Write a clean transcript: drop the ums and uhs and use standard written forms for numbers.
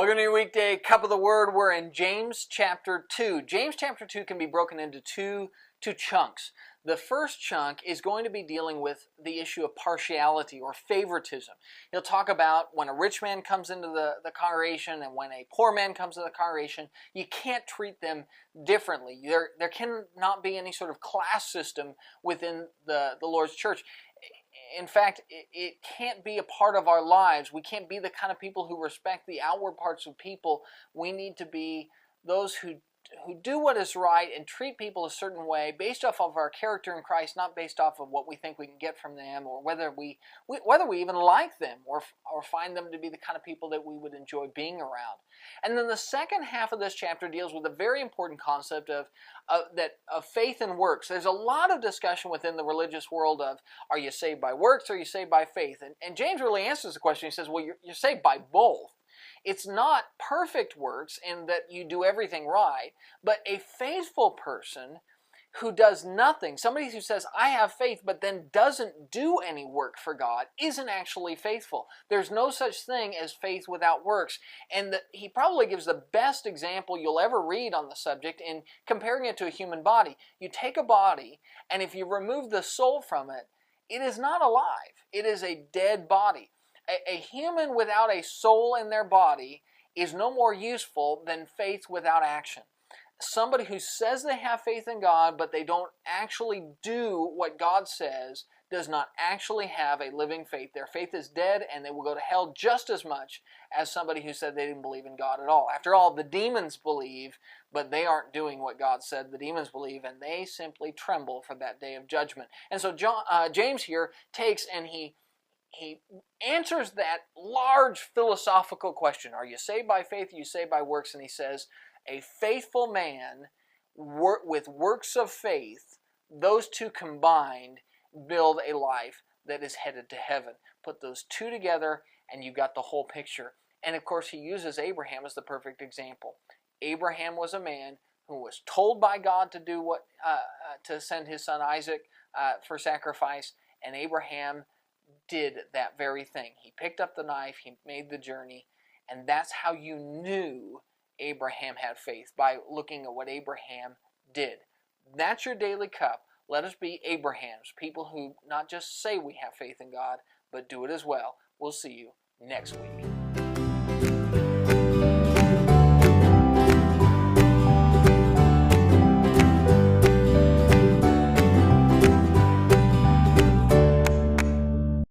Welcome to your weekday Cup of the Word. We're in James chapter 2. James chapter 2 can be broken into two chunks. The first chunk is going to be dealing with the issue of partiality or favoritism. He'll talk about when a rich man comes into the congregation and when a poor man comes into the congregation, you can't treat them differently. There cannot be any sort of class system within the Lord's church. In fact, it can't be a part of our lives. We can't be the kind of people who respect the outward parts of people. We need to be those who do what is right and treat people a certain way based off of our character in Christ, not based off of what we think we can get from them or whether we even like them or find them to be the kind of people that we would enjoy being around. And then the second half of this chapter deals with a very important concept of faith and works. There's a lot of discussion within the religious world of, are you saved by works or are you saved by faith? And James really answers the question. He says, well, you're saved by both. It's not perfect works in that you do everything right, but a faithful person who does nothing, somebody who says, I have faith, but then doesn't do any work for God, isn't actually faithful. There's no such thing as faith without works. And he probably gives the best example you'll ever read on the subject in comparing it to a human body. You take a body, and if you remove the soul from it, it is not alive. It is a dead body. A human without a soul in their body is no more useful than faith without action. Somebody who says they have faith in God, but they don't actually do what God says, does not actually have a living faith. Their faith is dead, and they will go to hell just as much as somebody who said they didn't believe in God at all. After all, the demons believe, but they aren't doing what God said the demons believe, and they simply tremble for that day of judgment. And so James here takes and he answers that large philosophical question. Are you saved by faith? Are you saved by works? And he says, a faithful man with works of faith, those two combined build a life that is headed to heaven. Put those two together and you've got the whole picture. And of course he uses Abraham as the perfect example. Abraham was a man who was told by God to do to send his son Isaac for sacrifice, and Abraham did that very thing. He picked up the knife, he made the journey, and that's how you knew Abraham had faith, by looking at what Abraham did. That's your daily cup. Let us be Abrahams, people who not just say we have faith in God, but do it as well. We'll see you next week.